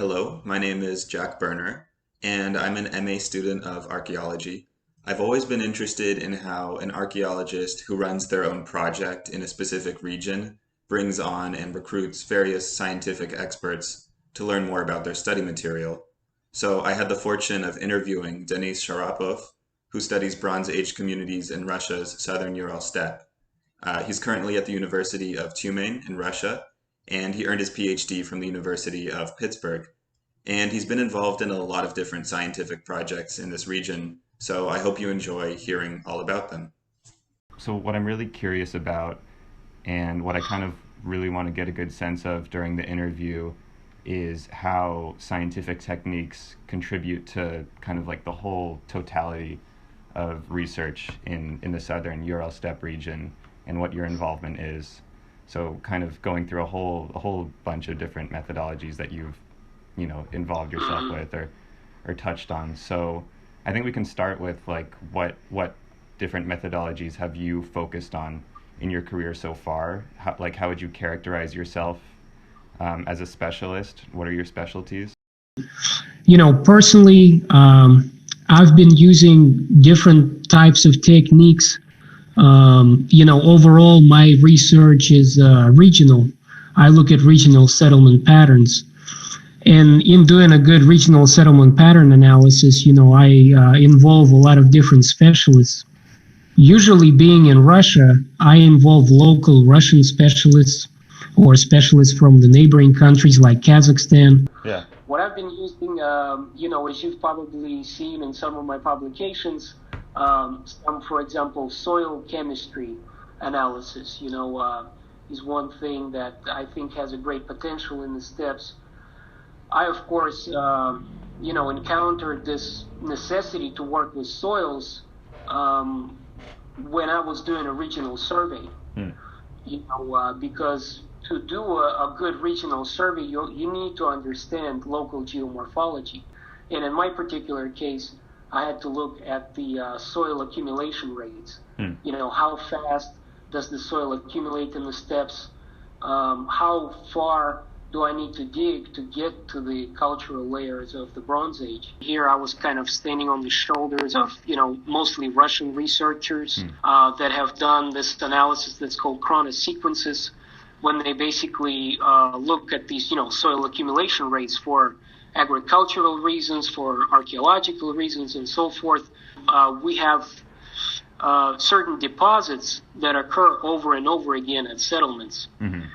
Hello, my name is Jack Berner, and I'm an MA student of archaeology. I've always been interested in how an archaeologist who runs their own project in a specific region brings on and recruits various scientific experts to learn more about their study material. So I had the fortune of interviewing Denis Sharapov, who studies Bronze Age communities in Russia's southern Ural steppe. He's currently at the University of Tyumen in Russia, and he earned his PhD from the University of Pittsburgh. And he's been involved in a lot of different scientific projects in this region, so I hope you enjoy hearing all about them. So, what I'm really curious about, and what I kind of really want to get a good sense of during the interview, is how scientific techniques contribute to kind of like the whole totality of research in the southern Ural steppe region and what your involvement is. So, kind of going through a whole bunch of different methodologies that you've involved yourself with or touched on. So I think we can start with like what different methodologies have you focused on in your career so far? How would you characterize yourself as a specialist? What are your specialties? Personally, I've been using different types of techniques. Overall, my research is regional. I look at regional settlement patterns. And in doing a good regional settlement pattern analysis, I involve a lot of different specialists. Usually being in Russia, I involve local Russian specialists or specialists from the neighboring countries like Kazakhstan. Yeah. What I've been using, as you've probably seen in some of my publications, for example, soil chemistry analysis, is one thing that I think has a great potential in the steppes. I, of course, encountered this necessity to work with soils when I was doing a regional survey. Because to do a good regional survey, you need to understand local geomorphology. And in my particular case, I had to look at the soil accumulation rates. How fast does the soil accumulate in the steppes? How far do I need to dig to get to the cultural layers of the Bronze Age? Here I was kind of standing on the shoulders of, mostly Russian researchers that have done this analysis that's called chronosequences, when they basically look at these, soil accumulation rates for agricultural reasons, for archaeological reasons, and so forth. We have certain deposits that occur over and over again at settlements. Mm-hmm.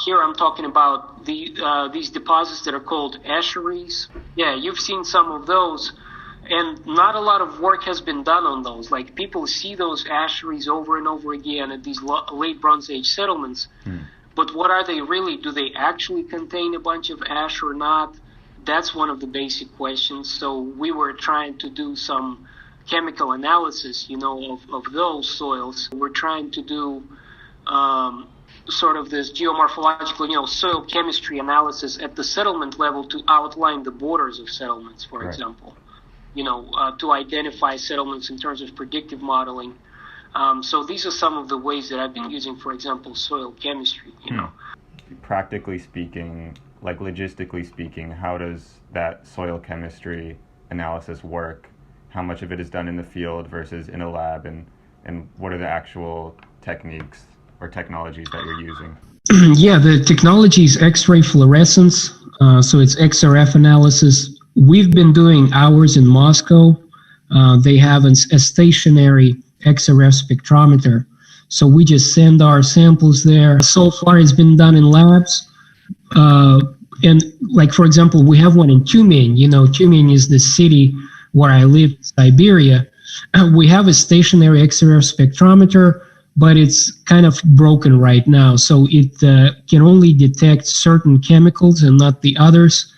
Here I'm talking about these deposits that are called escheries. Yeah, you've seen some of those, and not a lot of work has been done on those. Like, people see those escheries over and over again at these late Bronze Age settlements, but what are they really? Do they actually contain a bunch of ash or not? That's one of the basic questions. So we were trying to do some chemical analysis, of those soils. We're trying to do sort of this geomorphological, soil chemistry analysis at the settlement level to outline the borders of settlements, for example, to identify settlements in terms of predictive modeling. So these are some of the ways that I've been using, for example, soil chemistry, Practically speaking, like logistically speaking, how does that soil chemistry analysis work? How much of it is done in the field versus in a lab, and what are the actual techniques or technologies that you're using? Yeah, the technology is X-ray fluorescence, so it's XRF analysis. We've been doing ours in Moscow. They have a stationary XRF spectrometer, so we just send our samples there. So far it's been done in labs, and like, for example, we have one in Tyumen. Tyumen is the city where I live, Siberia. We have a stationary XRF spectrometer, but it's kind of broken right now. So it can only detect certain chemicals and not the others,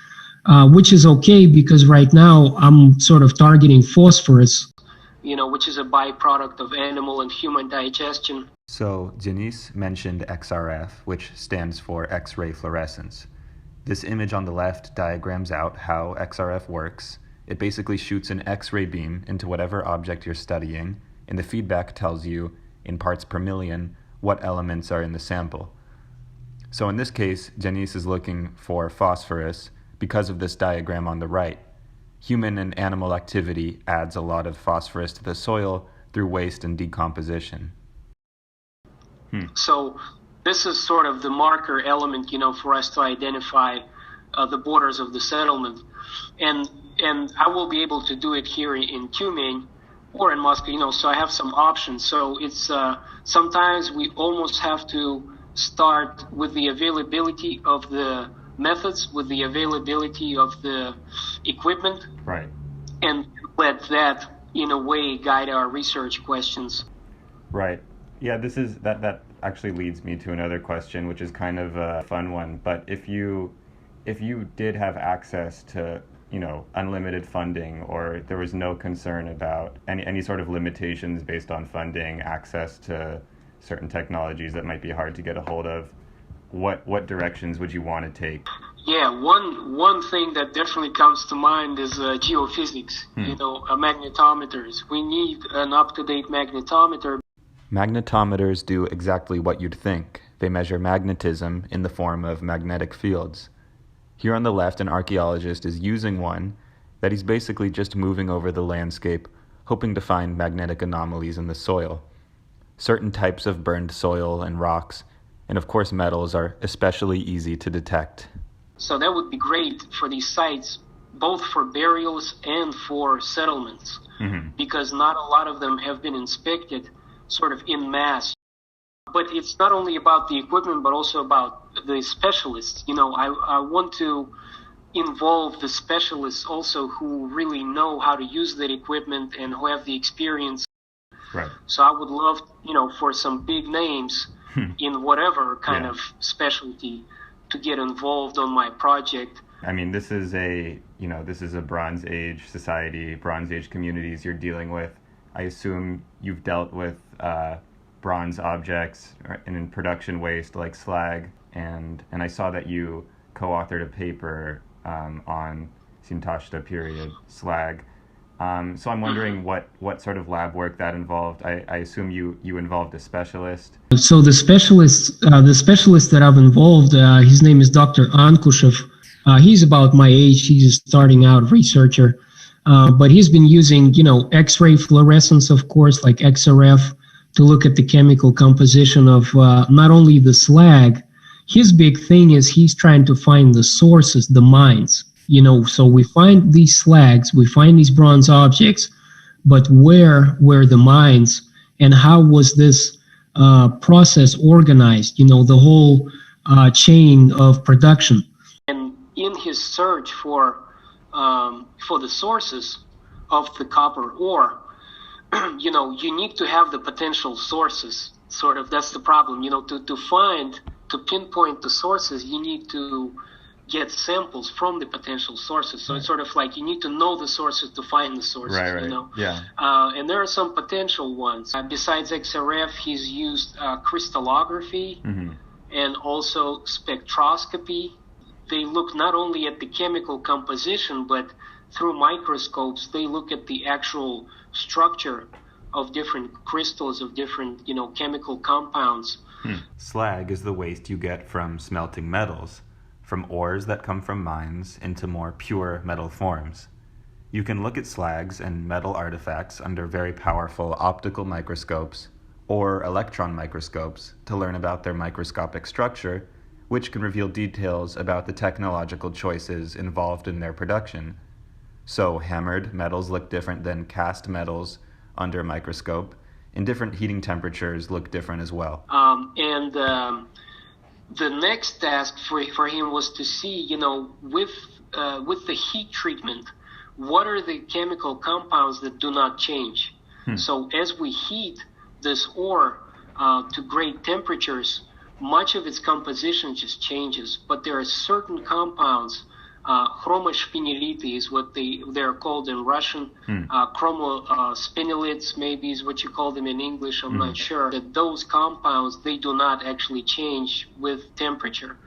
which is okay because right now I'm sort of targeting phosphorus, which is a byproduct of animal and human digestion. So Denis mentioned XRF, which stands for X-ray fluorescence. This image on the left diagrams out how XRF works. It basically shoots an X-ray beam into whatever object you're studying, and the feedback tells you, in parts per million, what elements are in the sample. So in this case, Denis is looking for phosphorus, because of this diagram on the right. Human and animal activity adds a lot of phosphorus to the soil through waste and decomposition. So this is sort of the marker element, for us to identify the borders of the settlement. And I will be able to do it here in Tyumen or in Moscow, so I have some options. So it's sometimes we almost have to start with the availability of the methods, with the availability of the equipment, Right. and let that, in a way, guide our research questions. Right. Yeah, that actually leads me to another question, which is kind of a fun one. But if you did have access to, unlimited funding, or there was no concern about any sort of limitations based on funding, access to certain technologies that might be hard to get a hold of, what directions would you want to take? Yeah, one thing that definitely comes to mind is geophysics, magnetometers. We need an up-to-date magnetometer. Magnetometers do exactly what you'd think. They measure magnetism in the form of magnetic fields. Here on the left, an archaeologist is using one that he's basically just moving over the landscape, hoping to find magnetic anomalies in the soil. Certain types of burned soil and rocks, and of course metals, are especially easy to detect. So that would be great for these sites, both for burials and for settlements, because not a lot of them have been inspected sort of in mass. But it's not only about the equipment, but also about the specialists. I want to involve the specialists also who really know how to use that equipment and who have the experience. Right. So I would love, for some big names in whatever kind of specialty to get involved on my project. I mean, this is a Bronze Age society, Bronze Age communities you're dealing with. I assume you've dealt with bronze objects and in production waste like slag, and I saw that you co-authored a paper on Sintashta period slag. So I'm wondering what sort of lab work that involved. I assume you involved a specialist. So the specialist that I've involved, his name is Dr. Ankushov. He's about my age. He's a starting out researcher, but he's been using, X-ray fluorescence, of course, like XRF, to look at the chemical composition of not only the slag. His big thing is he's trying to find the sources, the mines. So we find these slags, we find these bronze objects, but where were the mines, and how was this process organized? The whole chain of production. And in his search for the sources of the copper ore, you need to have the potential sources. Sort of, that's the problem. To pinpoint the sources, you need to get samples from the potential sources. So it's sort of like you need to know the sources to find the sources. Right. Yeah. And there are some potential ones. Besides XRF, he's used crystallography and also spectroscopy. They look not only at the chemical composition, but through microscopes, they look at the actual structure of different crystals, of different, chemical compounds. Slag is the waste you get from smelting metals, from ores that come from mines into more pure metal forms. You can look at slags and metal artifacts under very powerful optical microscopes or electron microscopes to learn about their microscopic structure, which can reveal details about the technological choices involved in their production. So hammered metals look different than cast metals under a microscope, and different heating temperatures look different as well. The next task for him was to see, with the heat treatment, what are the chemical compounds that do not change? So as we heat this ore to great temperatures, much of its composition just changes. But there are certain compounds, chromospinelity is what they're called in Russian. Chromospinelids maybe is what you call them in English. I'm not sure. That those compounds, they do not actually change with temperature.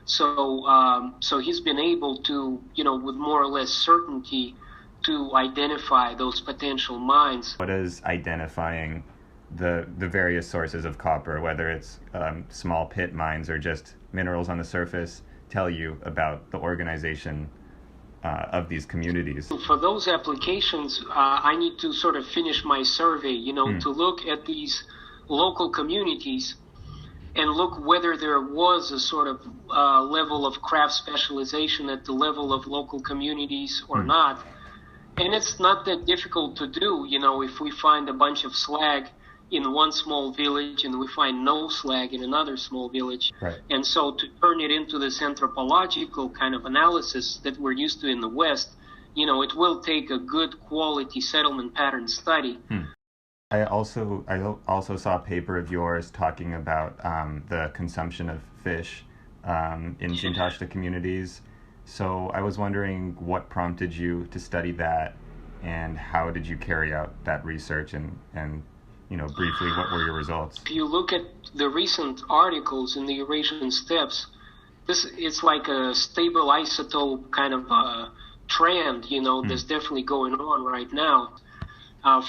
So he's been able to, with more or less certainty, to identify those potential mines. What is identifying the various sources of copper, whether it's small pit mines or just minerals on the surface? tell you about the organization of these communities? For those applications, I need to sort of finish my survey, to look at these local communities and look whether there was a sort of level of craft specialization at the level of local communities or not. And it's not that difficult to do, if we find a bunch of slag in one small village and we find no slag in another small village. Right. And so to turn it into this anthropological kind of analysis that we're used to in the West, it will take a good quality settlement pattern study. I also saw a paper of yours talking about the consumption of fish in Sintashta communities. So I was wondering what prompted you to study that, and how did you carry out that research, and briefly, what were your results? If you look at the recent articles in the Eurasian steppes, it's like a stable isotope kind of trend, that's definitely going on right now.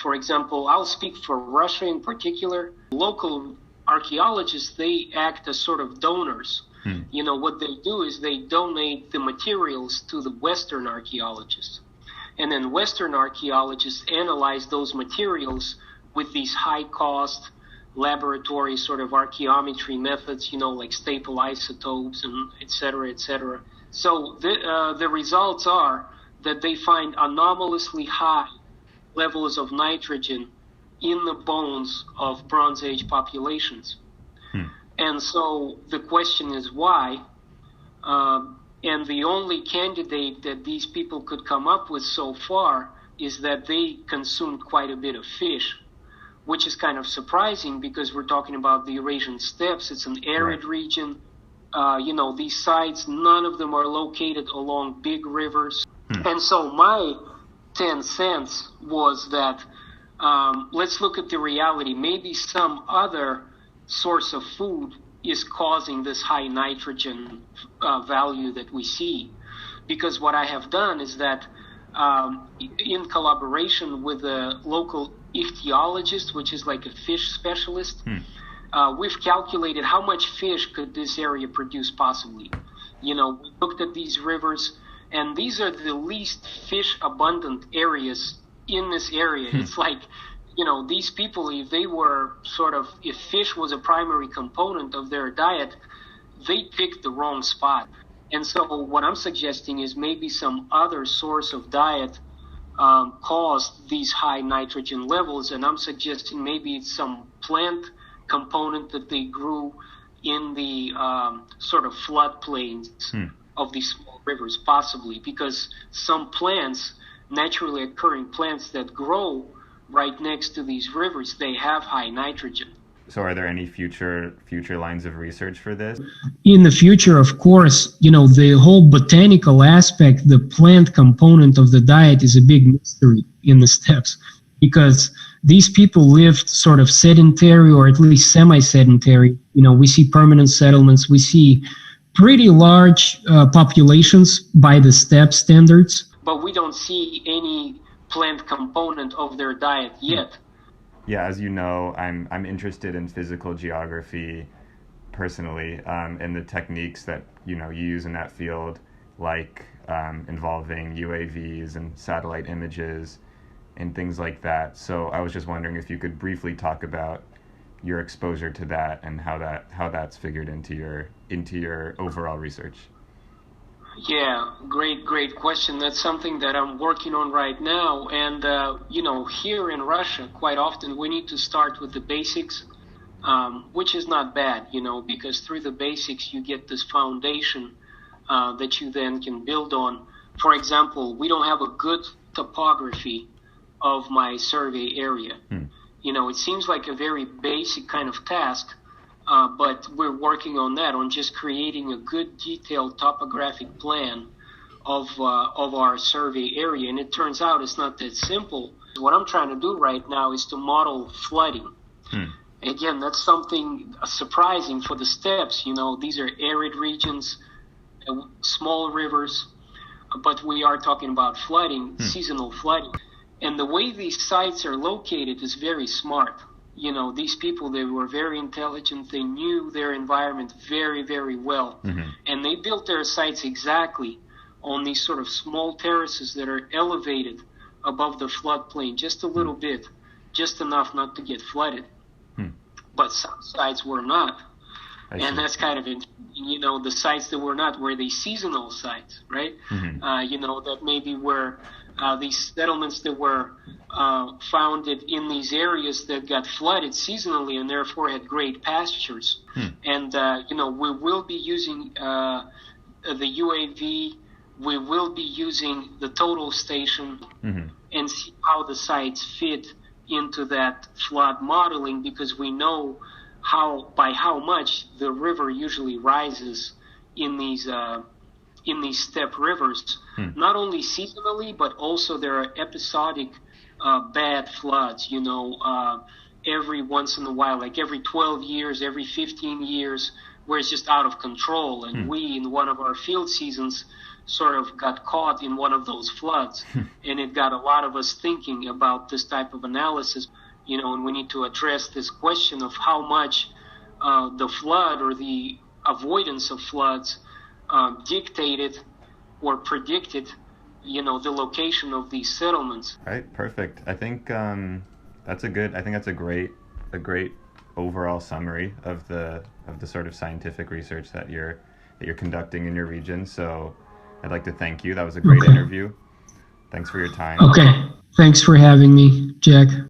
For example, I'll speak for Russia in particular. Local archaeologists, they act as sort of donors. What they do is they donate the materials to the Western archaeologists. And then Western archaeologists analyze those materials with these high-cost laboratory sort of archaeometry methods, like staple isotopes and et cetera, et cetera. So the results are that they find anomalously high levels of nitrogen in the bones of Bronze Age populations. And so the question is why? And the only candidate that these people could come up with so far is that they consumed quite a bit of fish, which is kind of surprising because we're talking about the Eurasian steppes. It's an arid region. These sites, none of them are located along big rivers. And so my 10 cents was that let's look at the reality. Maybe some other source of food is causing this high nitrogen value that we see. Because what I have done is that in collaboration with a local ichthyologist, which is like a fish specialist, we've calculated how much fish could this area produce possibly. We looked at these rivers, and these are the least fish abundant areas in this area. It's like, these people, if they were if fish was a primary component of their diet, they picked the wrong spot. And so what I'm suggesting is maybe some other source of diet caused these high nitrogen levels, and I'm suggesting maybe it's some plant component that they grew in the sort of floodplains of these small rivers, possibly, because some plants, naturally occurring plants that grow right next to these rivers, they have high nitrogen. So are there any future lines of research for this? In the future, of course, the whole botanical aspect, the plant component of the diet is a big mystery in the steppes, because these people lived sort of sedentary or at least semi-sedentary. We see permanent settlements, we see pretty large populations by the steppe standards. But we don't see any plant component of their diet yet. Yeah, as you know, I'm interested in physical geography personally, and the techniques that you use in that field, like involving UAVs and satellite images and things like that. So I was just wondering if you could briefly talk about your exposure to that and how that's figured into your overall research. Yeah, great question. That's something that I'm working on right now. And, here in Russia, quite often we need to start with the basics, which is not bad, because through the basics you get this foundation that you then can build on. For example, we don't have a good topography of my survey area. It seems like a very basic kind of task, but we're working on that, on just creating a good detailed topographic plan of our survey area. And it turns out it's not that simple. What I'm trying to do right now is to model flooding. Again, that's something surprising for the steppes. These are arid regions, small rivers, but we are talking about flooding, seasonal flooding. And the way these sites are located is very smart. these people, they were very intelligent. They knew their environment very, very well. And they built their sites exactly on these sort of small terraces that are elevated above the floodplain just a little bit, just enough not to get flooded. But some sites were not. And that's kind of, the sites that were not were the seasonal sites, right? That maybe were these settlements that were founded in these areas that got flooded seasonally and therefore had great pastures. And, we will be using the UAV, we will be using the total station and see how the sites fit into that flood modeling, because we know by how much the river usually rises in these steppe rivers, not only seasonally, but also there are episodic bad floods, every once in a while, like every 12 years, every 15 years, where it's just out of control. And we, in one of our field seasons, sort of got caught in one of those floods. And it got a lot of us thinking about this type of analysis, and we need to address this question of how much the flood or the avoidance of floods dictated or predicted, the location of these settlements. All right, perfect. I think that's a great overall summary of the sort of scientific research that you're conducting in your region. So I'd like to thank you. That was a great interview. Thanks for your time. Okay. Thanks for having me, Jack.